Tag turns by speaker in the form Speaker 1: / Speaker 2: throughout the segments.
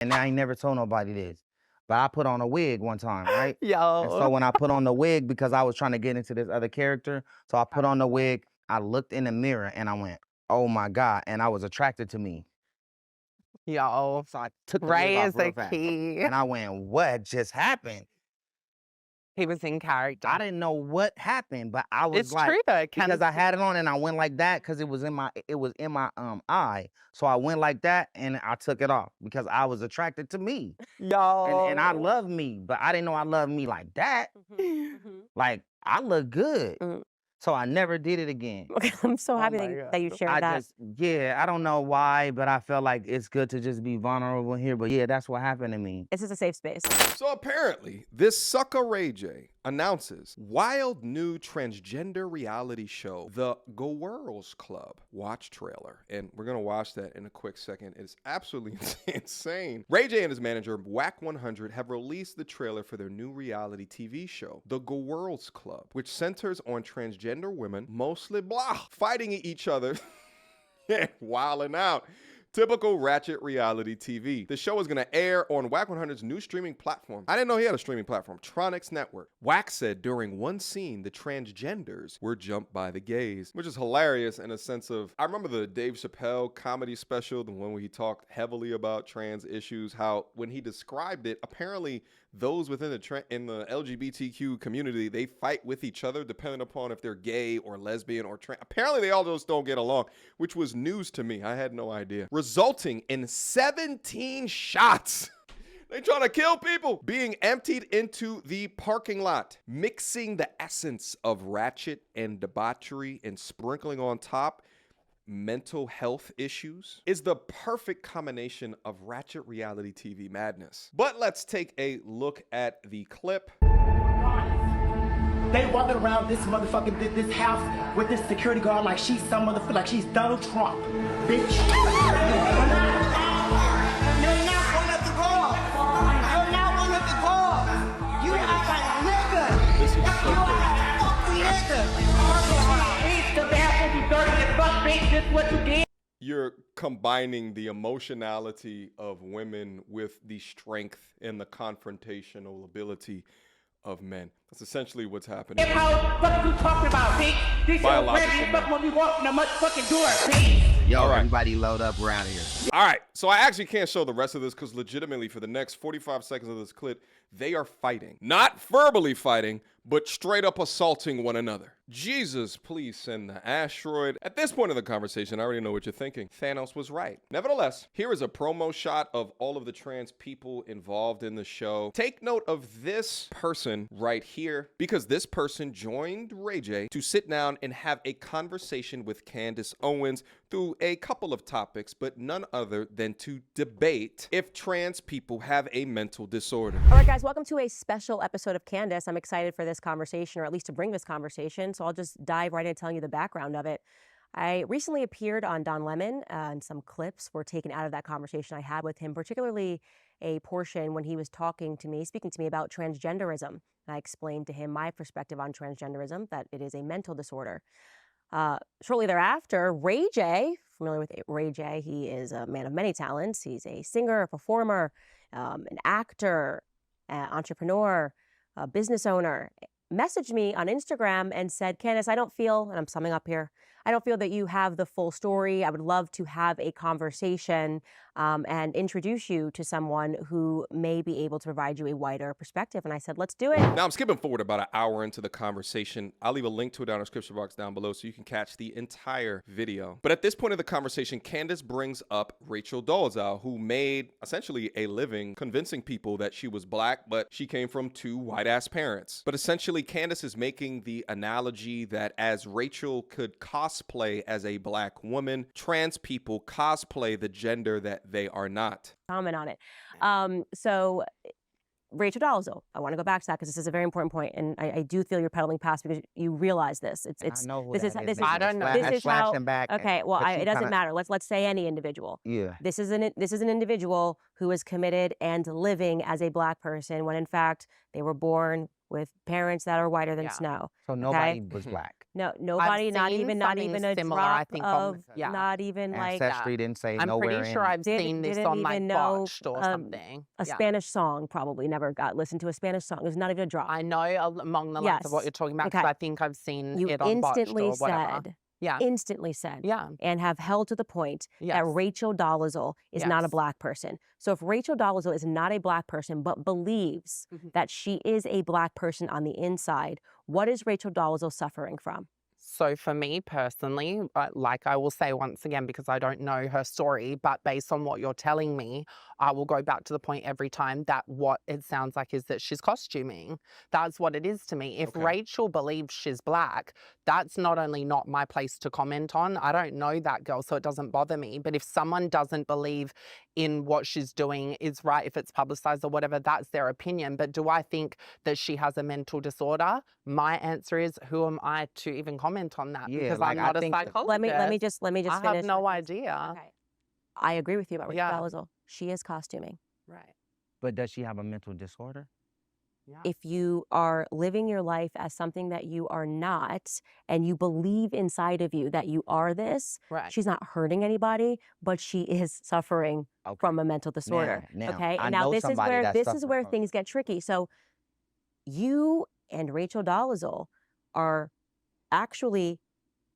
Speaker 1: And I ain't never told nobody this. But I put on a wig one time, right?
Speaker 2: Yo.
Speaker 1: And so when I put on the wig, because I was trying to get into this other character, so I put on the wig, I looked in the mirror and I went, oh my God. And I was attracted to me.
Speaker 2: Yo.
Speaker 1: So I took the
Speaker 2: Ray
Speaker 1: wig off
Speaker 2: is
Speaker 1: real
Speaker 2: the
Speaker 1: fast.
Speaker 2: key.
Speaker 1: And I went, what just happened?
Speaker 2: He was in character.
Speaker 1: I didn't know what happened, but I was
Speaker 2: It's
Speaker 1: like,
Speaker 2: true though.
Speaker 1: because I had it on and I went like that because it was in my eye. So I went like that and I took it off because I was attracted to me.
Speaker 2: Yo.
Speaker 1: And I love me, but I didn't know I loved me like that. Like, I look good. So I never did it again.
Speaker 3: Okay, I'm so happy that you shared that.
Speaker 1: I don't know why, but I felt like it's good to just be vulnerable here. But yeah, that's what happened to me.
Speaker 3: This is a safe space.
Speaker 4: So apparently, this sucker Ray J announces wild new transgender reality show, The Girls Club. Watch trailer. And we're going to watch that in a quick second. It's absolutely insane. Ray J and his manager, Whack 100, have released the trailer for their new reality TV show, The Girls Club, which centers on transgender women, mostly fighting each other and wilding out. Typical ratchet reality TV. The show is going to air on Whack 100's new streaming platform. I didn't know he had a streaming platform, Tronix Network. Whack said during one scene, the transgenders were jumped by the gays, which is hilarious in a sense of, I remember the Dave Chappelle comedy special, the one where he talked heavily about trans issues, how when he described it, apparently those within in the LGBTQ community, they fight with each other depending upon if they're gay or lesbian or trans. Apparently they all just don't get along, which was news to me. I had no idea. Resulting in 17 shots. They trying to kill people being emptied into the parking lot, mixing the essence of ratchet and debauchery and sprinkling on top mental health issues is the perfect combination of ratchet reality TV madness. But let's take a look at the clip.
Speaker 5: They walking around this motherfucking this house with this security guard like she's some motherfucker, like she's Donald Trump, bitch. You're not one of the girls. You're not one of the girls. You act like nigga.
Speaker 4: This is so crazy. You're combining the emotionality of women with the strength and the confrontational ability of men. That's essentially what's happening.
Speaker 5: What are you talking about, bitch? This your ready fuck when we walk in the motherfucking door, bitch.
Speaker 1: Yo, everybody load up around here.
Speaker 4: All right, so I actually can't show the rest of this because legitimately for the next 45 seconds of this clip, they are fighting. Not verbally fighting, but straight up assaulting one another. Jesus, please send the asteroid. At this point of the conversation, I already know what you're thinking. Thanos was right. Nevertheless, here is a promo shot of all of the trans people involved in the show. Take note of this person right here, because this person joined Ray J to sit down and have a conversation with Candace Owens through a couple of topics, but none other than to debate if trans people have a mental disorder.
Speaker 3: All right, guys, welcome to a special episode of Candace. I'm excited for this conversation, or at least to bring this conversation. So I'll just dive right into telling you the background of it. I recently appeared on Don Lemon, and some clips were taken out of that conversation I had with him, particularly a portion when he was speaking to me about transgenderism. And I explained to him my perspective on transgenderism, that it is a mental disorder. Shortly thereafter, Ray J, familiar with Ray J, he is a man of many talents. He's a singer, a performer, an actor, entrepreneur, a business owner, messaged me on Instagram and said, Candace, I don't feel, and I'm summing up here, I don't feel that you have the full story. I would love to have a conversation and introduce you to someone who may be able to provide you a wider perspective. And I said, let's do it.
Speaker 4: Now I'm skipping forward about an hour into the conversation. I'll leave a link to it down in the description box down below so you can catch the entire video. But at this point of the conversation, Candace brings up Rachel Dolezal, who made essentially a living convincing people that she was black, but she came from two white-ass parents. But essentially, Candace is making the analogy that as Rachel could cosplay as a black woman, trans people cosplay the gender that they are not.
Speaker 3: Comment on it. So Rachel Dolezal, I want to go back to that because this is a very important point, and I do feel you're pedaling past because you realize this. It's
Speaker 1: I know who
Speaker 3: this
Speaker 1: that
Speaker 3: is
Speaker 2: I don't know.
Speaker 3: This is how.
Speaker 1: flashing back.
Speaker 3: Okay, well,
Speaker 1: but
Speaker 3: it doesn't matter. Let's say any individual.
Speaker 1: Yeah.
Speaker 3: This is an individual who is committed and living as a black person when in fact they were born with parents that are whiter than
Speaker 2: Yeah.
Speaker 3: snow.
Speaker 1: So nobody was black.
Speaker 3: No, nobody, not
Speaker 2: seen
Speaker 3: even
Speaker 2: something
Speaker 3: a
Speaker 2: similar, I
Speaker 3: drop
Speaker 2: think,
Speaker 3: of,
Speaker 2: yeah.
Speaker 3: not even like
Speaker 1: Ancestry didn't say
Speaker 2: I'm
Speaker 1: nowhere
Speaker 2: pretty sure
Speaker 1: in.
Speaker 2: I've seen this
Speaker 3: didn't
Speaker 2: on like
Speaker 3: even know
Speaker 2: Botched or something.
Speaker 3: a
Speaker 2: Yeah.
Speaker 3: Spanish song probably never got listened to a Spanish song. It was not even a drop.
Speaker 2: I know among the lines of what
Speaker 3: Yes.
Speaker 2: you're talking about, because
Speaker 3: Okay.
Speaker 2: I think I've seen
Speaker 3: You
Speaker 2: it on Botched
Speaker 3: instantly
Speaker 2: or whatever.
Speaker 3: said,
Speaker 2: Yeah.
Speaker 3: yeah, and have held to the point that
Speaker 2: Yes.
Speaker 3: Rachel Dolezal is not a
Speaker 2: Yes.
Speaker 3: black person. So if Rachel Dolezal is not a black person but believes that she is a black person on the inside, what is Rachel Dolezal suffering from?
Speaker 2: So for me personally, like I will say once again, because I don't know her story, but based on what you're telling me, I will go back to the point every time that what it sounds like is that she's costuming. That's what it is to me. If
Speaker 4: Okay.
Speaker 2: Rachel believes she's black, that's not only not my place to comment on. I don't know that girl, so it doesn't bother me. But if someone doesn't believe in what she's doing is right, if it's publicized or whatever, that's their opinion. But do I think that she has a mental disorder? My answer is, who am I to even comment on that?
Speaker 1: Yeah,
Speaker 2: Because
Speaker 1: like,
Speaker 2: I'm
Speaker 1: I
Speaker 2: not a
Speaker 1: think that-
Speaker 2: psychologist.
Speaker 3: Let me just
Speaker 2: I
Speaker 3: finish.
Speaker 2: have no
Speaker 3: with this.
Speaker 2: idea.
Speaker 3: Okay. I agree with you about Rachel
Speaker 2: Yeah.
Speaker 3: Dolezal. She is costuming.
Speaker 2: Right.
Speaker 1: But does she have a mental disorder?
Speaker 2: Yeah.
Speaker 3: If you are living your life as something that you are not, and you believe inside of you that you are this,
Speaker 2: Right.
Speaker 3: she's not hurting anybody, but she is suffering
Speaker 1: Okay.
Speaker 3: from a mental disorder.
Speaker 1: Now,
Speaker 3: okay,
Speaker 1: I
Speaker 3: and now
Speaker 1: know
Speaker 3: this is
Speaker 1: somebody
Speaker 3: where
Speaker 1: that's suffering from-
Speaker 3: things get tricky. So you and Rachel Dolezal are actually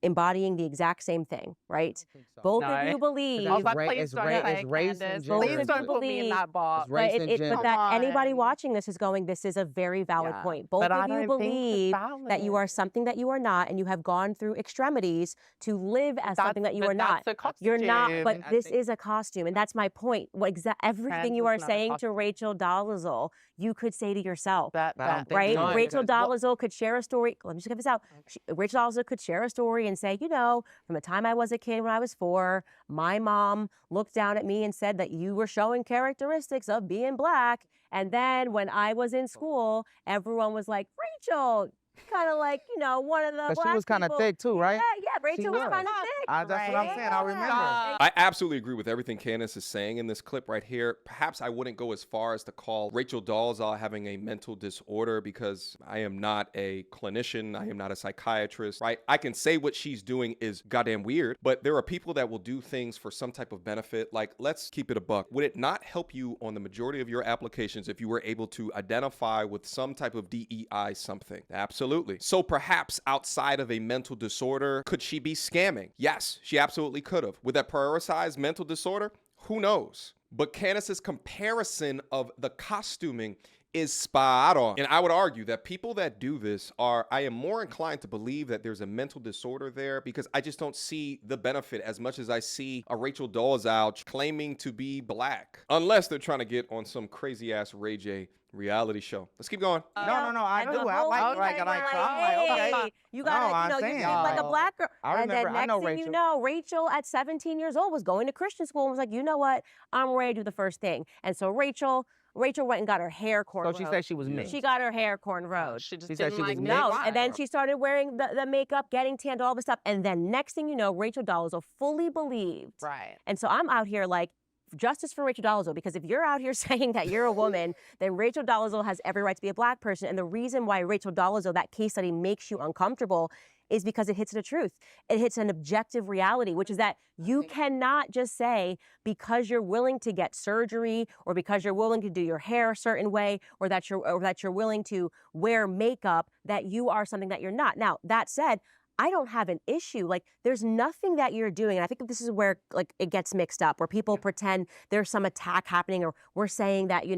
Speaker 3: embodying the exact same thing, right? Both
Speaker 2: No.
Speaker 3: of you believe.
Speaker 2: I was like,
Speaker 1: ra-
Speaker 2: please
Speaker 1: it's
Speaker 2: don't
Speaker 1: ra-
Speaker 2: say
Speaker 1: it's
Speaker 2: it,
Speaker 1: race and
Speaker 2: Candace.
Speaker 1: gender
Speaker 2: Please
Speaker 3: and
Speaker 2: don't
Speaker 3: gender.
Speaker 2: put me in that box.
Speaker 1: It's race
Speaker 3: But,
Speaker 1: and
Speaker 3: but
Speaker 1: gender.
Speaker 3: that anybody
Speaker 2: on.
Speaker 3: watching this is going, this is a very valid
Speaker 2: Yeah.
Speaker 3: point. Both
Speaker 2: But I
Speaker 3: of you
Speaker 2: don't think it's
Speaker 3: believe that you are
Speaker 2: valid.
Speaker 3: something that you are not, and you have gone through extremities to live as something that you
Speaker 2: but
Speaker 3: are not.
Speaker 2: that's a
Speaker 3: You're not,
Speaker 2: costume.
Speaker 3: but
Speaker 1: I
Speaker 3: this
Speaker 1: think-
Speaker 3: is a costume, and that's my point. What everything you
Speaker 2: Trans
Speaker 3: are
Speaker 2: is not a
Speaker 3: saying to
Speaker 2: costume.
Speaker 3: Rachel Dolezal, you could say to yourself.
Speaker 1: I don't think
Speaker 3: Right?
Speaker 1: so.
Speaker 3: Rachel
Speaker 2: Well-
Speaker 3: Dolezal could share a story. Let me just get this out. Rachel Dolezal could share a story and say, from the time I was a kid when I was 4, my mom looked down at me and said that you were showing characteristics of being black. And then when I was in school, everyone was like, Rachel, kind of like, one of the
Speaker 1: But
Speaker 3: black
Speaker 1: she was kind of
Speaker 3: people.
Speaker 1: thick too, right?
Speaker 3: Yeah, Rachel was
Speaker 1: was.
Speaker 3: kind of thick.
Speaker 1: That's what I'm saying. I remember.
Speaker 4: I absolutely agree with everything Candace is saying in this clip right here. Perhaps I wouldn't go as far as to call Rachel Dolezal having a mental disorder, because I am not a clinician. I am not a psychiatrist, right? I can say what she's doing is goddamn weird, but there are people that will do things for some type of benefit. Like, let's keep it a buck. Would it not help you on the majority of your applications if you were able to identify with some type of DEI something? Absolutely. So perhaps outside of a mental disorder, could she be scamming? Yes, she absolutely could have. Would that prioritize mental disorder? Who knows? But Candace's comparison of the costuming is spot on. And I would argue that people that do this I am more inclined to believe that there's a mental disorder there, because I just don't see the benefit as much as I see a Rachel Dolezal claiming to be black. Unless they're trying to get on some crazy ass Ray J reality show. Let's keep going.
Speaker 1: No, I
Speaker 3: And
Speaker 1: do.
Speaker 3: the
Speaker 1: I
Speaker 3: whole
Speaker 1: like
Speaker 3: thing
Speaker 1: like
Speaker 3: was
Speaker 1: so I'm like, okay.
Speaker 3: You
Speaker 1: No,
Speaker 3: gotta,
Speaker 1: I'm
Speaker 3: you
Speaker 1: saying,
Speaker 3: seem like a
Speaker 2: y'all.
Speaker 3: black girl.
Speaker 1: I
Speaker 3: And then
Speaker 1: remember- I
Speaker 3: next
Speaker 1: know
Speaker 3: thing you
Speaker 1: Rachel.
Speaker 3: know, Rachel at 17 years old was going to Christian school and was like, you know what? I'm ready to do the first thing. And so Rachel went and got her hair cornrowed.
Speaker 1: So she said she was mixed.
Speaker 3: She got her hair cornrowed.
Speaker 2: She just
Speaker 1: She said
Speaker 2: didn't
Speaker 1: she was
Speaker 2: like
Speaker 1: mixed?
Speaker 3: No,
Speaker 2: black.
Speaker 3: and then she started wearing the makeup, getting tanned, all this stuff. And then next thing you know, Rachel Dolezal fully believed.
Speaker 2: Right.
Speaker 3: And so I'm out here like, justice for Rachel Dolezal, because if you're out here saying that you're a woman, then Rachel Dolezal has every right to be a black person. And the reason why Rachel Dolezal, that case study makes you uncomfortable, is because it hits the truth. It hits an objective reality, which is that you cannot just say because you're willing to get surgery, or because you're willing to do your hair a certain way, or that you're willing to wear makeup, that you are something that you're not. Now, that said, I don't have an issue. Like, there's nothing that you're doing. And I think that this is where it gets mixed up, where people pretend there's some attack happening, or we're saying that, you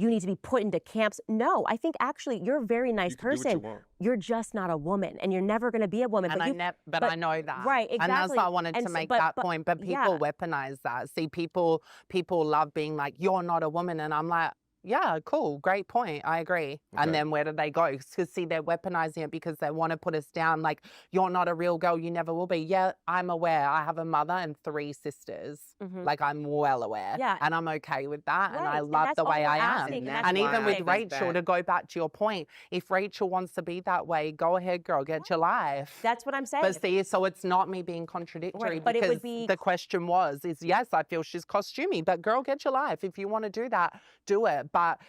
Speaker 3: need to be put into camps. No, I think actually you're a very nice
Speaker 4: You can do what you
Speaker 3: person.
Speaker 4: want.
Speaker 3: You're just not a woman, and you're never going to be a woman.
Speaker 2: And I know that.
Speaker 3: Right,
Speaker 2: And that's
Speaker 3: exactly.
Speaker 2: why I wanted
Speaker 3: And
Speaker 2: to
Speaker 3: so-
Speaker 2: make
Speaker 3: but-
Speaker 2: that
Speaker 3: but-
Speaker 2: point. But people
Speaker 3: yeah.
Speaker 2: weaponize that. See, people love being like, you're not a woman. And I'm like, yeah, cool, great point. I agree.
Speaker 4: Okay.
Speaker 2: And then where do they go? Because see, they're weaponizing it because they want to put us down. Like, you're not a real girl. You never will be. Yeah, I'm aware. I have a mother and 3 sisters.
Speaker 3: Mhm.
Speaker 2: Like, I'm well aware.
Speaker 3: Yeah.
Speaker 2: And I'm okay with that. And
Speaker 3: Right,
Speaker 2: I
Speaker 3: and
Speaker 2: love
Speaker 3: that's
Speaker 2: the
Speaker 3: all
Speaker 2: way
Speaker 3: we're
Speaker 2: I am.
Speaker 3: asking, and that's
Speaker 2: And
Speaker 3: why
Speaker 2: even
Speaker 3: I
Speaker 2: with
Speaker 3: think
Speaker 2: Rachel, to go back to your point, if Rachel wants to be that way, go ahead, girl, get your life.
Speaker 3: That's what I'm saying.
Speaker 2: But see, so it's not me being contradictory,
Speaker 3: Right, but it
Speaker 2: because
Speaker 3: would be-
Speaker 2: the question is yes, I feel she's costumey, but girl, get your life. If you want to do that, do it. But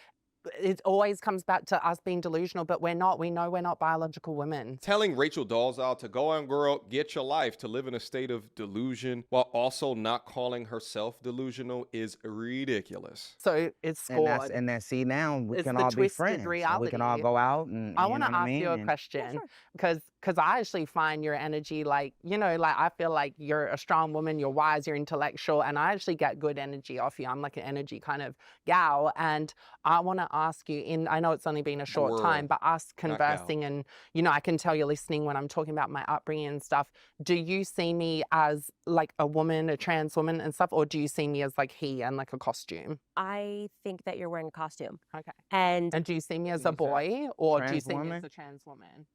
Speaker 2: it always comes back to us being delusional, but we're not. We know we're not biological women.
Speaker 4: Telling Rachel Dolezal to go on, girl, get your life, to live in a state of delusion while also not calling herself delusional is ridiculous.
Speaker 2: So it's scored.
Speaker 1: And then see, now we
Speaker 2: It's
Speaker 1: can
Speaker 2: the
Speaker 1: all be
Speaker 2: twisted
Speaker 1: friends. And we can all
Speaker 2: reality.
Speaker 1: go out and
Speaker 2: I
Speaker 1: you
Speaker 2: want
Speaker 1: know
Speaker 2: to
Speaker 1: what I
Speaker 2: ask you a
Speaker 1: mean?
Speaker 2: question because I actually find your energy like, you know, like I feel like you're a strong woman, you're wise, you're intellectual, and I actually get good energy off you. I'm like an energy kind of gal. And I want to ask you, I know it's only been a short time, but us conversing and, you know, I can tell you're listening when I'm talking about my upbringing and stuff. Do you see me as like a woman, a trans woman and stuff, or do you see me as like he and like a costume?
Speaker 3: I think that you're wearing a costume.
Speaker 2: Okay.
Speaker 3: And
Speaker 2: do you see me as a
Speaker 1: Is that
Speaker 2: boy, or do you
Speaker 1: trans
Speaker 2: see me as
Speaker 1: woman?
Speaker 2: a trans woman?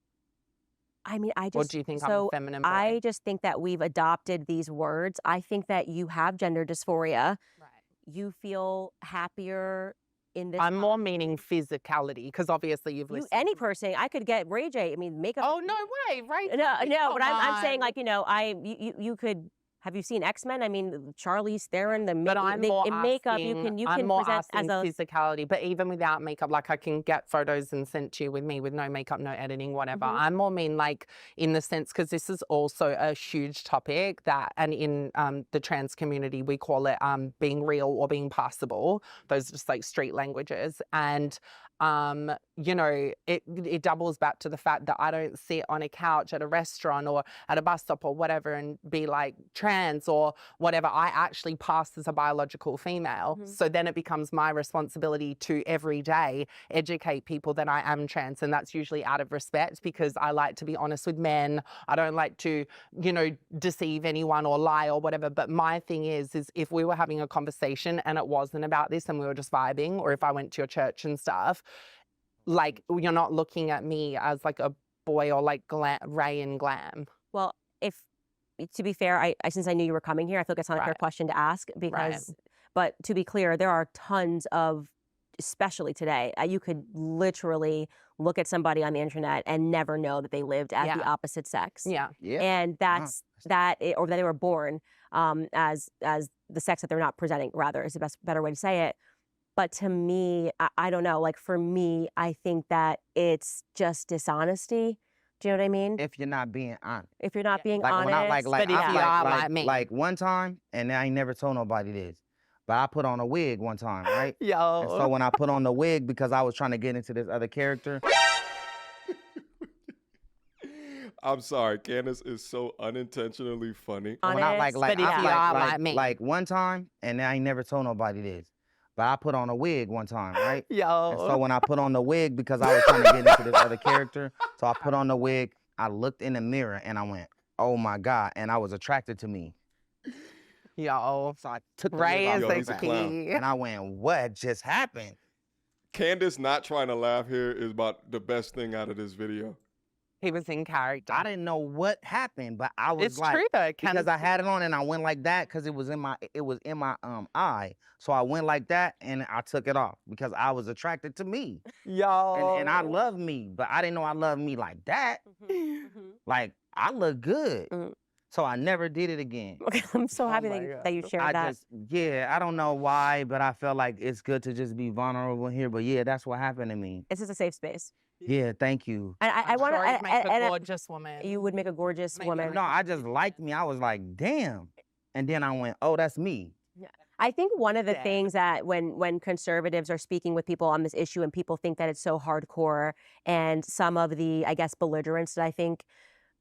Speaker 3: I mean, I
Speaker 2: Or
Speaker 3: just
Speaker 2: do you think I'm a
Speaker 3: so
Speaker 2: feminine boy?
Speaker 3: I just think that we've adopted these words. I think that you have gender dysphoria.
Speaker 2: Right.
Speaker 3: You feel happier in this.
Speaker 2: I'm more meaning physicality because obviously you've listened.
Speaker 3: Any person, I could get Ray J. I mean, makeup.
Speaker 2: Oh no way, right?
Speaker 3: No, but I'm saying like, you know, you could. Have you seen X-Men? I mean, Charlize Theron,
Speaker 2: But I'm more
Speaker 3: in makeup, you
Speaker 2: asking,
Speaker 3: can
Speaker 2: I'm more
Speaker 3: present as
Speaker 2: asking
Speaker 3: a
Speaker 2: physicality, but even without makeup, like I can get photos and sent to you with me with no makeup, no editing, whatever. I'm more mean like in the sense, because this is also a huge topic that, and in the trans community, we call it being real or being passable. Those are just like street languages. And you know, it doubles back to the fact that I don't sit on a couch at a restaurant or at a bus stop or whatever and be like trans or whatever. I actually pass as a biological female. So then it becomes my responsibility to every day educate people that I am trans. And that's usually out of respect because I like to be honest with men. I don't like to, you know, deceive anyone or lie or whatever. But my thing is if we were having a conversation and it wasn't about this and we were just vibing, or if I went to your church and stuff, like you're not looking at me as like a boy or like Ray and glam.
Speaker 3: well, to be fair, I since I knew you were coming here, I feel like it's not a fair question to ask because, but to be clear, there are tons of, especially today, you could literally look at somebody on the internet and never know that they lived at the opposite sex.
Speaker 2: Yeah.
Speaker 3: And that's or that they were born as the sex that they're not presenting, rather, is the better way to say it. But to me, I don't know, like for me, I think that it's just dishonesty. Do you know what I mean?
Speaker 1: If you're not being honest.
Speaker 3: If you're not being
Speaker 1: Like
Speaker 3: honest.
Speaker 1: when I
Speaker 2: But if you are like me.
Speaker 1: like one time, and I ain't never told nobody this, but I put on a wig one time, right? And so
Speaker 2: Yo.
Speaker 1: when I put on the wig, because I was trying to get into this other character,
Speaker 4: I'm sorry, Candace is so unintentionally funny.
Speaker 1: when I
Speaker 3: Honest,
Speaker 1: like
Speaker 2: but if you are like me.
Speaker 1: like one time, and I ain't never told nobody this, but I put on a wig one time, right?
Speaker 2: Yo.
Speaker 1: And so when I put on the wig, because I was trying to get into this other character, so I put on the wig, I looked in the mirror and I went, oh my God, and I was attracted to me.
Speaker 2: Yo.
Speaker 1: So I took the
Speaker 2: Ray
Speaker 1: wig
Speaker 2: is
Speaker 1: off
Speaker 4: he's
Speaker 2: the
Speaker 4: a clown.
Speaker 2: key.
Speaker 1: and I went, what just happened?
Speaker 4: Candace not trying to laugh here is about the best thing out of this video.
Speaker 2: He was in character.
Speaker 1: I didn't know what happened, but I was
Speaker 2: It's
Speaker 1: like,
Speaker 2: true though.
Speaker 1: because I had it on and I went like that because it was in my eye. So I went like that and I took it off because I was attracted to me.
Speaker 2: Yo.
Speaker 1: And I love me, but I didn't know I loved me like that. Like I look good. So I never did it again.
Speaker 3: Okay, I'm so happy
Speaker 2: my
Speaker 3: that you shared
Speaker 1: I
Speaker 3: that.
Speaker 1: I don't know why, but I felt like it's good to just be vulnerable here. But yeah, that's what happened to me.
Speaker 3: This is a safe space.
Speaker 1: Yeah, thank you.
Speaker 3: And I want
Speaker 2: Sure, you'd make a
Speaker 3: to.
Speaker 2: gorgeous woman.
Speaker 3: You would make a gorgeous
Speaker 2: Maybe
Speaker 3: woman.
Speaker 1: No, I just liked me. I was like, damn. And then I went, oh, that's me.
Speaker 3: I think one of the
Speaker 2: Yeah.
Speaker 3: things that when conservatives are speaking with people on this issue and people think that it's so hardcore, and some of the, I guess, belligerence that I think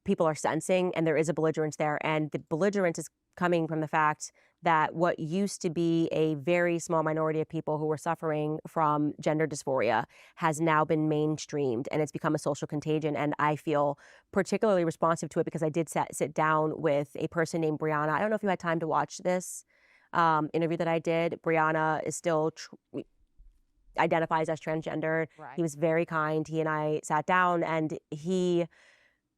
Speaker 3: people are sensing, and there is a belligerence there, and the belligerence is coming from the fact that what used to be a very small minority of people who were suffering from gender dysphoria has now been mainstreamed, and it's become a social contagion. And I feel particularly responsive to it because I did sit down with a person named Brianna. I don't know if you had time to watch this interview that I did. Brianna is still identifies as transgender.
Speaker 2: Right.
Speaker 3: He was very kind. He and I sat down, and he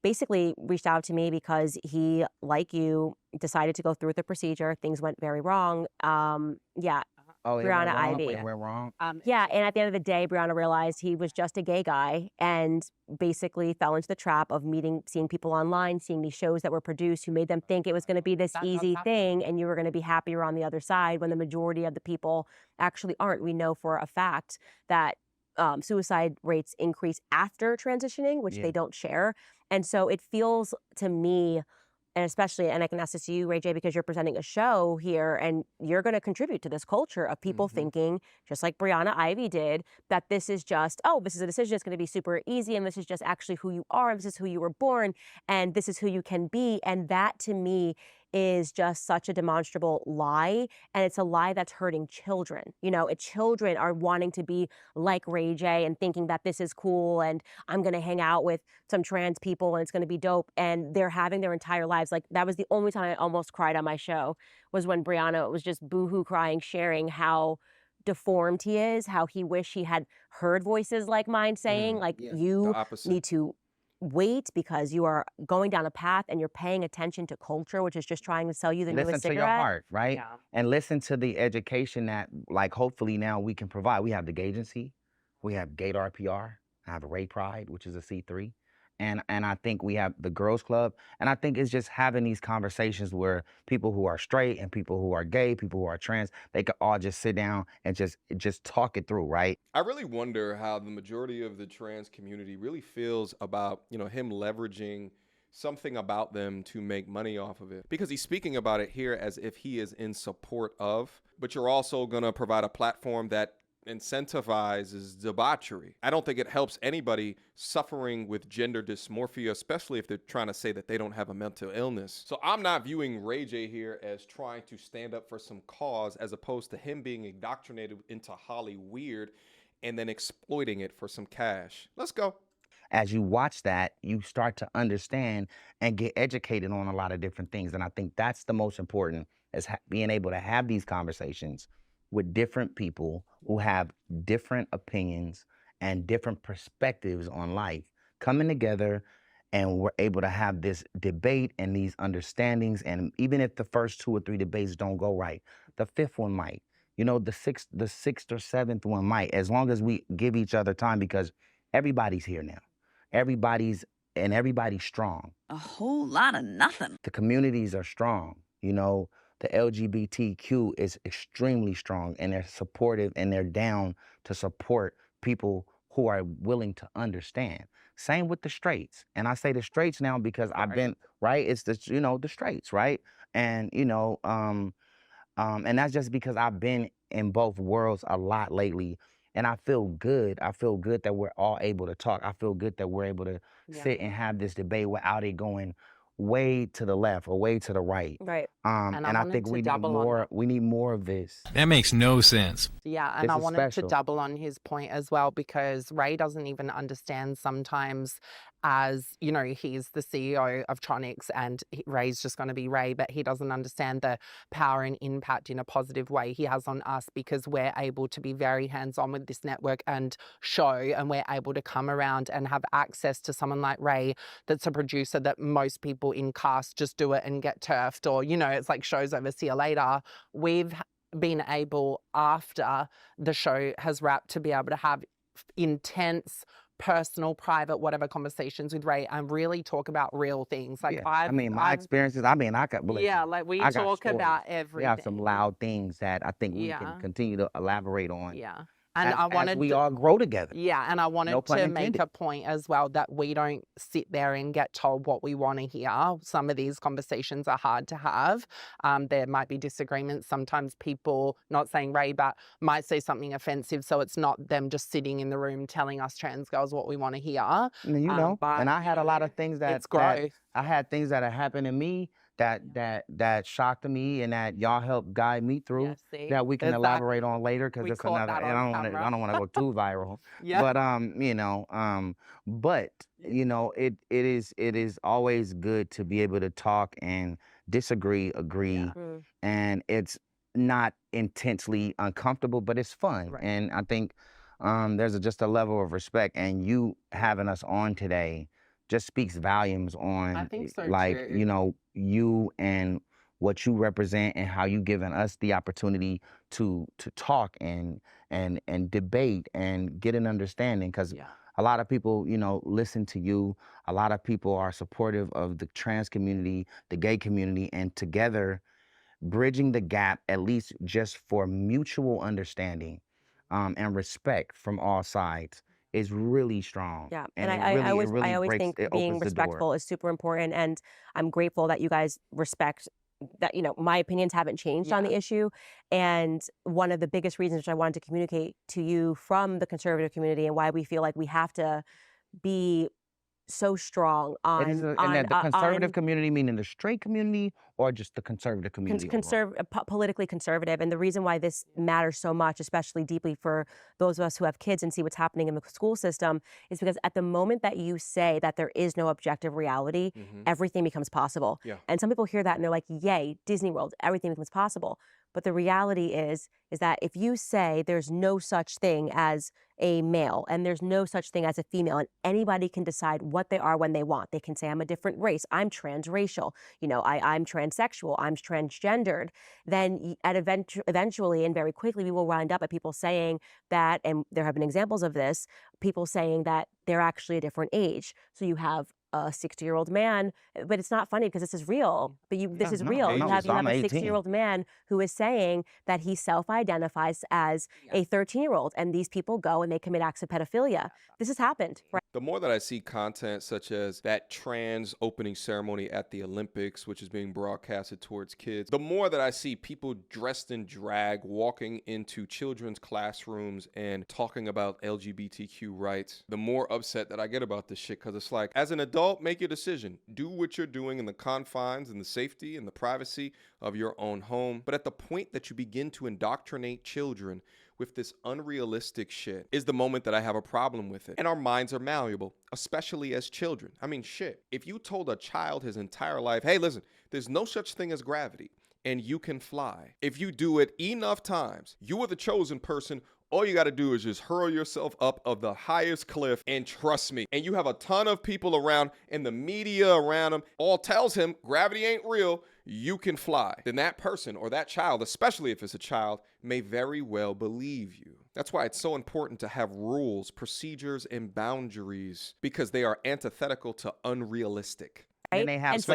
Speaker 3: basically reached out to me because he, like you, decided to go through with the procedure. Things went very wrong. Yeah.
Speaker 1: Oh, it
Speaker 3: Brianna
Speaker 1: went wrong?
Speaker 3: Ivy.
Speaker 1: It went wrong.
Speaker 3: Yeah, and at the end of the day, Brianna realized he was just a gay guy and basically fell into the trap of seeing people online, seeing these shows that were produced who made them think it was going to be this
Speaker 2: That does
Speaker 3: easy
Speaker 2: happen.
Speaker 3: thing and you were going to be happier on the other side when the majority of the people actually aren't. We know for a fact that suicide rates increase after transitioning, which
Speaker 1: Yeah.
Speaker 3: they don't share. And so it feels to me, and especially, and I can ask this to you, Ray J, because you're presenting a show here and you're going to contribute to this culture of people thinking, just like Brianna Ivy did, that this is just, oh, this is a decision, it's going to be super easy, and this is just actually who you are, this is who you were born, and this is who you can be. And that to me is just such a demonstrable lie. And it's a lie that's hurting children. You know, children are wanting to be like Ray J and thinking that this is cool and I'm going to hang out with some trans people and it's going to be dope. And they're having their entire lives. Like, that was the only time I almost cried on my show, was when Brianna was just boohoo crying, sharing how deformed he is, how he wished he had heard voices like mine saying, like,
Speaker 4: The
Speaker 3: you
Speaker 4: opposite.
Speaker 3: need to wait because you are going down a path and you're paying attention to culture, which is just trying to sell you the
Speaker 1: Listen
Speaker 3: newest
Speaker 1: to your
Speaker 3: cigarette.
Speaker 1: heart, right?
Speaker 2: Yeah.
Speaker 1: And listen to the education that, like, hopefully now we can provide. We have the Gay Agency, we have Gator PR, I have Ray Pride, which is a C3. And I think we have the Girls Club. And I think it's just having these conversations where people who are straight and people who are gay, people who are trans, they could all just sit down and just talk it through, right?
Speaker 4: I really wonder how the majority of the trans community really feels about, him leveraging something about them to make money off of it. Because he's speaking about it here as if he is in support of, but you're also going to provide a platform that incentivizes debauchery. I don't think it helps anybody suffering with gender dysmorphia, especially if they're trying to say that they don't have a mental illness. So I'm not viewing Ray J here as trying to stand up for some cause, as opposed to him being indoctrinated into Holly weird and then exploiting it for some cash. Let's go.
Speaker 1: As you watch that, you start to understand and get educated on a lot of different things. And I think that's the most important, is being able to have these conversations with different people who have different opinions and different perspectives on life, coming together, and we're able to have this debate and these understandings. And even if the first 2 or 3 debates don't go right, the 5th one might. The sixth or 7th one might, as long as we give each other time, because everybody's here now. Everybody's strong.
Speaker 6: A whole lot of nothing.
Speaker 1: The communities are strong. The LGBTQ is extremely strong, and they're supportive, and they're down to support people who are willing to understand. Same with the straights. And I say the straights now because I've been, right? It's the straights, right? And and that's just because I've been in both worlds a lot lately. And I feel good. I feel good that we're all able to talk. I feel good that we're able to sit and have this debate without it going way to the left or way to the right.
Speaker 3: Right.
Speaker 1: And I think we need more of this.
Speaker 7: That makes no sense.
Speaker 2: Yeah, and
Speaker 1: This
Speaker 2: I
Speaker 1: is
Speaker 2: wanted
Speaker 1: special.
Speaker 2: to double on his point as well, because Ray doesn't even understand sometimes, as he's the CEO of Tronics and Ray's just going to be Ray, but he doesn't understand the power and impact in a positive way he has on us, because we're able to be very hands-on with this network and show, and we're able to come around and have access to someone like Ray that's a producer that most people in cast just do it and get turfed, or it's like show's over, see you later. We've been able, after the show has wrapped, to be able to have intense, personal, private, whatever conversations with Ray and really talk about real things. Like,
Speaker 1: yeah. My experiences, I got,
Speaker 2: yeah, like we
Speaker 1: I got
Speaker 2: talk
Speaker 1: stories.
Speaker 2: about
Speaker 1: We
Speaker 2: everything.
Speaker 1: have some loud things that I think we can continue to elaborate on.
Speaker 2: Yeah. And I wanted
Speaker 1: as we all grow together.
Speaker 2: Yeah, and I wanted
Speaker 1: No pun
Speaker 2: to
Speaker 1: intended.
Speaker 2: make a point as well that we don't sit there and get told what we want to hear. Some of these conversations are hard to have. There might be disagreements. Sometimes people, not saying Ray, but might say something offensive. So it's not them just sitting in the room telling us trans girls what we want to hear.
Speaker 1: And
Speaker 2: But,
Speaker 1: and I had a lot of things
Speaker 2: it's growth.
Speaker 1: I had things that had happened to me that shocked me, and that y'all helped guide me through,
Speaker 2: Yeah, see?
Speaker 1: that we can
Speaker 2: Exactly.
Speaker 1: elaborate on later, because
Speaker 2: We
Speaker 1: it's
Speaker 2: caught
Speaker 1: another.
Speaker 2: that
Speaker 1: And
Speaker 2: on
Speaker 1: I
Speaker 2: camera.
Speaker 1: don't want to go too viral.
Speaker 2: Yeah.
Speaker 1: But it is always good to be able to talk and disagree, agree,
Speaker 2: Yeah.
Speaker 1: and it's not intensely uncomfortable, but it's fun.
Speaker 2: Right.
Speaker 1: And I think there's just a level of respect, and you having us on today just speaks volumes on,
Speaker 2: I think so
Speaker 1: like,
Speaker 2: too.
Speaker 1: you and what you represent, and how you given us the opportunity to talk and debate and get an understanding, because
Speaker 2: Yeah.
Speaker 1: a lot of people, listen to you. A lot of people are supportive of the trans community, the gay community, and together bridging the gap, at least just for mutual understanding, and respect from all sides is really strong.
Speaker 3: Yeah,
Speaker 1: And
Speaker 3: and
Speaker 1: it really, it
Speaker 3: I
Speaker 1: really
Speaker 3: always
Speaker 1: breaks,
Speaker 3: think
Speaker 1: it
Speaker 3: being
Speaker 1: opens the door.
Speaker 3: respectful is super important, and I'm grateful that you guys respect that, you know, my opinions haven't changed on the issue. And one of the biggest reasons which I wanted to communicate to you from the conservative community and why we feel like we have to be so strong
Speaker 1: It is
Speaker 3: on
Speaker 1: and that the conservative
Speaker 3: on
Speaker 1: community, meaning the straight community, or just the conservative community overall?
Speaker 3: politically conservative. And the reason why this matters so much, especially deeply for those of us who have kids and see what's happening in the school system, is because at the moment that you say that there is no objective reality, everything becomes possible.
Speaker 4: Yeah.
Speaker 3: And some people hear that and they're like, yay, Disney World, everything becomes possible. But the reality is that if you say there's no such thing as a male and there's no such thing as a female, and anybody can decide what they are when they want. They can say, I'm a different race, I'm transracial, you know, I'm transsexual, I'm transgendered. Then eventually and very quickly, we will wind up at people saying that, and there have been examples of this, people saying that they're actually a different age. So you have a 60-year-old man, but it's not funny because this is real. But this is real. You have a 60-year-old man who is saying that he self-identifies as a 13-year-old, and these people go and they commit acts of pedophilia. This has happened, right?
Speaker 4: The more that I see content such as that trans opening ceremony at the Olympics, which is being broadcasted towards kids, the more that I see people dressed in drag walking into children's classrooms and talking about LGBTQ rights, the more upset that I get about this shit, because it's like, as an adult, make your decision. Do what you're doing in the confines and the safety and the privacy of your own home. But at the point that you begin to indoctrinate children with this unrealistic shit is the moment that I have a problem with it. And our minds are malleable, especially as children. I mean, shit, if you told a child his entire life, hey, listen, there's no such thing as gravity and you can fly. If you do it enough times, you are the chosen person. All you got to do is just hurl yourself up of the highest cliff, and trust me. And you have a ton of people around and the media around him all tells him gravity ain't real. You can fly. Then that person or that child, especially if it's a child, may very well believe you. That's why it's so important to have rules, procedures, and boundaries, because they are antithetical to unrealistic.
Speaker 1: And they have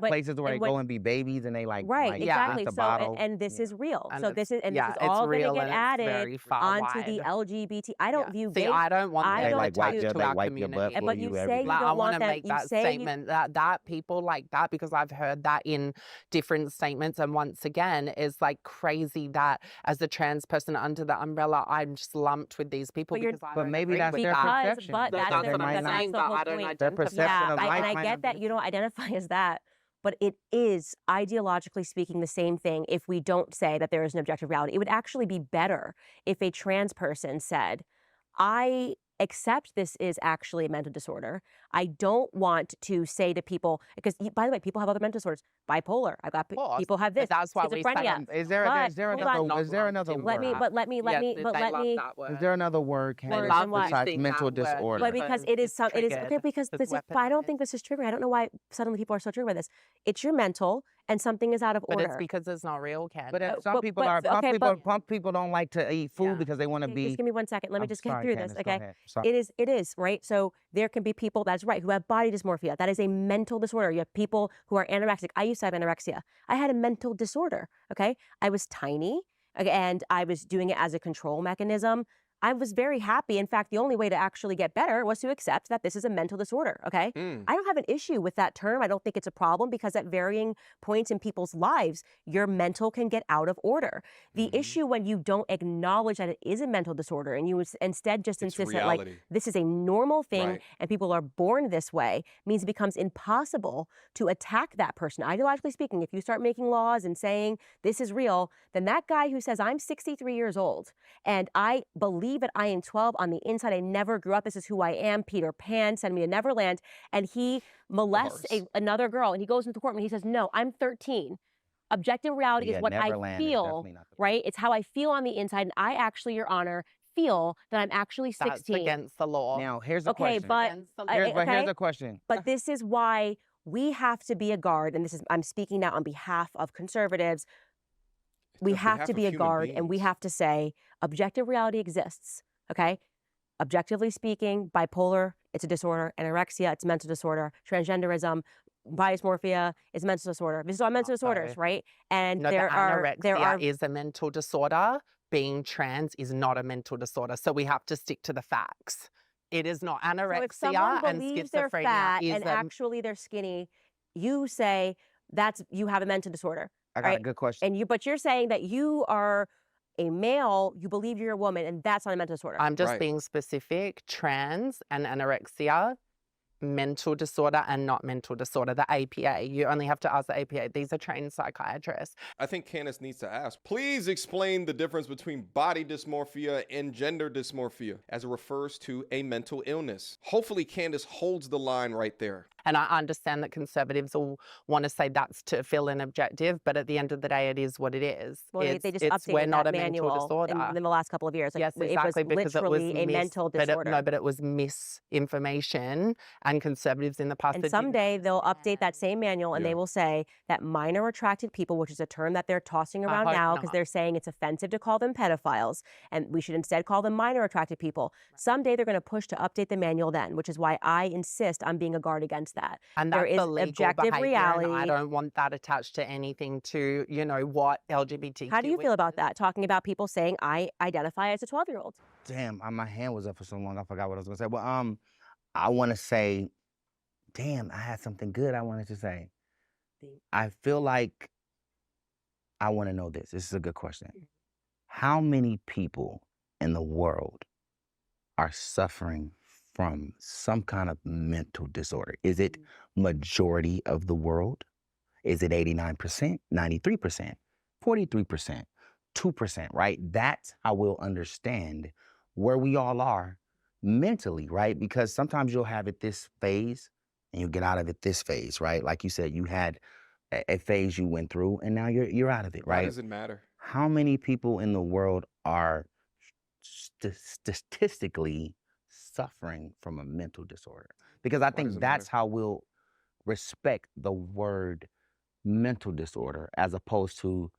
Speaker 1: places where they go and be babies and they like
Speaker 3: exactly.
Speaker 1: the
Speaker 3: So
Speaker 1: bottle.
Speaker 3: and this is real.
Speaker 2: And
Speaker 3: so this is all going to get added onto the LGBT. I don't view gay.
Speaker 2: I don't want
Speaker 3: I
Speaker 2: them
Speaker 3: don't
Speaker 2: attached to our
Speaker 1: wipe your butt
Speaker 2: community.
Speaker 1: for
Speaker 3: But you say you
Speaker 2: Like, I
Speaker 3: don't
Speaker 2: want
Speaker 3: want
Speaker 2: to
Speaker 3: them.
Speaker 2: make that statement that people like that, because I've heard that in different statements. And once again, it's like crazy that as a trans person under the umbrella, I'm just lumped with these people.
Speaker 1: But maybe that's their perception.
Speaker 3: But that's
Speaker 2: what I'm saying,
Speaker 3: the
Speaker 2: but
Speaker 3: whole
Speaker 2: I don't
Speaker 3: point.
Speaker 2: identify.
Speaker 1: Their perception of life.
Speaker 3: And I get that you don't identify as that. But it is, ideologically speaking, the same thing if we don't say that there is an objective reality. It would actually be better if a trans person said, I accept this is actually a mental disorder. I don't want to say to people, because by the way, people have other mental disorders. Bipolar. I got people have this.
Speaker 2: That's why
Speaker 3: schizophrenia.
Speaker 1: Is there another word, Candace, besides mental disorder?
Speaker 3: But because it is okay, because this is, but I don't think this is triggering. I don't know why suddenly people are so triggered by this. It's your mental, and something is out of order.
Speaker 2: But it's because it's not real, Ken.
Speaker 1: But some people don't like to eat food because they want to be.
Speaker 3: Just give me 1 second. Let me just get through this, okay?
Speaker 1: Sorry.
Speaker 3: It is, right? So there can be people, that's right, who have body dysmorphia. That is a mental disorder. You have people who are anorexic. I used to have anorexia. I had a mental disorder, okay? I was tiny, and I was doing it as a control mechanism. I was very happy. In fact, the only way to actually get better was to accept that this is a mental disorder, okay? I don't have an issue with that term. I don't think it's a problem, because at varying points in people's lives, your mental can get out of order. The issue when you don't acknowledge that it is a mental disorder and you instead just insist that like this is a normal thing and people are born this way, means it becomes impossible to attack that person. Ideologically speaking, if you start making laws and saying this is real, then that guy who says I'm 63 years old and I believe that I am 12 on the inside, I never grew up, this is who I am, Peter Pan, send me to Neverland, and he molests another girl, and he goes into the courtroom and he says, no, I'm 13. Objective reality is what I feel, right? It's how I feel on the inside, and I actually, Your Honor, feel that I'm actually 16.
Speaker 2: That's against the law.
Speaker 1: Now, here's the question.
Speaker 3: Here's
Speaker 1: the question.
Speaker 3: But this is why we have to be a guard, and I'm speaking now on behalf of conservatives. We have to be a guard, and we have to say objective reality exists, okay? Objectively speaking, bipolar, it's a disorder. Anorexia, it's a mental disorder. Transgenderism, body dysmorphia is a mental disorder. These are all mental disorders, right? And
Speaker 2: anorexia is a mental disorder being trans is not a mental disorder. So we have to stick to the facts. It is not anorexia
Speaker 3: So if someone
Speaker 2: and
Speaker 3: believes they're
Speaker 2: schizophrenia
Speaker 3: fat
Speaker 2: is
Speaker 3: and actually they're skinny, you say you have a mental disorder.
Speaker 1: I got a
Speaker 3: right?
Speaker 1: good question.
Speaker 3: But you're saying that you are a male, you believe you're a woman, and that's not a mental disorder.
Speaker 2: I'm just
Speaker 4: Right.
Speaker 2: being specific. Trans and anorexia, mental disorder and not mental disorder. The APA, you only have to ask the APA. These are trained psychiatrists.
Speaker 4: I think Candace needs to ask, please explain the difference between body dysmorphia and gender dysmorphia as it refers to a mental illness. Hopefully Candace holds the line right there.
Speaker 2: And I understand that conservatives will want to say that's to fill an objective, but at the end of the day, it is what it is.
Speaker 3: Well, they just
Speaker 2: we're
Speaker 3: updated
Speaker 2: not
Speaker 3: that
Speaker 2: a mental
Speaker 3: manual
Speaker 2: disorder.
Speaker 3: in the last couple of years. Like,
Speaker 2: Yes, exactly,
Speaker 3: it was
Speaker 2: because it was
Speaker 3: literally a mental disorder.
Speaker 2: But it was misinformation, and conservatives in the past.
Speaker 3: And someday they'll update that same manual and
Speaker 4: Yeah.
Speaker 3: they will say that minor attracted people, which is a term that they're tossing around
Speaker 2: hope
Speaker 3: now because
Speaker 2: not.
Speaker 3: they're saying it's offensive to call them pedophiles and we should instead call them minor attracted people. Someday they're going to push to update the manual then, which is why I insist on being a guard against that.
Speaker 2: And
Speaker 3: there
Speaker 2: that's
Speaker 3: is
Speaker 2: the legal
Speaker 3: objective
Speaker 2: behavior,
Speaker 3: reality.
Speaker 2: and I don't want that attached to anything to, what LGBTQ.
Speaker 3: How do you feel about that? Talking about people saying I identify as a 12-year-old.
Speaker 1: Damn, my hand was up for so long, I forgot what I was gonna say. Well, I want to say, damn, I had something good I wanted to say. I feel like I want to know this. This is a good question. How many people in the world are suffering from some kind of mental disorder? Is it majority of the world? Is it 89%, 93%, 43%, 2%, right? That's how we'll understand where we all are mentally, right? Because sometimes you'll have it this phase and you get out of it this phase, right? Like you said, you had a phase you went through and now you're out of it,
Speaker 4: Why
Speaker 1: right?
Speaker 4: does it matter?
Speaker 1: How many people in the world are statistically suffering from a mental disorder? Because I
Speaker 4: does
Speaker 1: think
Speaker 4: it
Speaker 1: that's
Speaker 4: matter?
Speaker 1: how we'll respect the word mental disorder as opposed to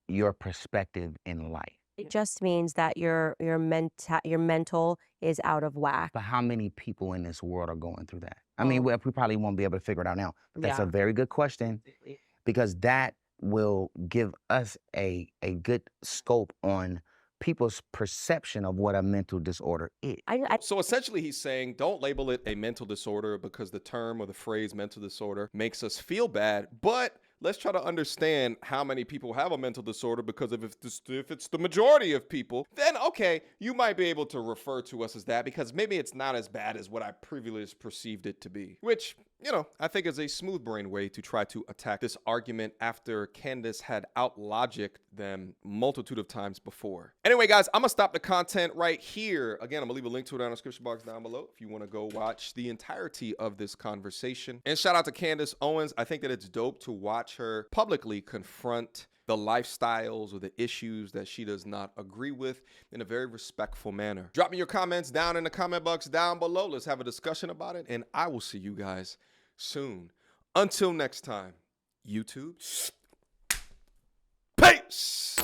Speaker 1: your perspective in life.
Speaker 3: It just means that your mental is out of whack.
Speaker 1: But how many people in this world are going through that? I mean, we probably won't be able to figure it out now. But that's a very good question because that will give us a good scope on people's perception of what a mental disorder is.
Speaker 4: So essentially he's saying don't label it a mental disorder because the term or the phrase mental disorder makes us feel bad, but let's try to understand how many people have a mental disorder, because if it's the majority of people, then okay, you might be able to refer to us as that because maybe it's not as bad as what I previously perceived it to be, which, I think is a smooth brain way to try to attack this argument after Candace had out-logicked them multitude of times before. Anyway, guys, I'm gonna stop the content right here. Again, I'm gonna leave a link to it in the description box down below if you want to go watch the entirety of this conversation. And shout out to Candace Owens. I think that it's dope to watch her publicly confront the lifestyles or the issues that she does not agree with in a very respectful manner. Drop me your comments down in the comment box down below. Let's have a discussion about it, and I will see you guys soon. Until next time, YouTube. Peace!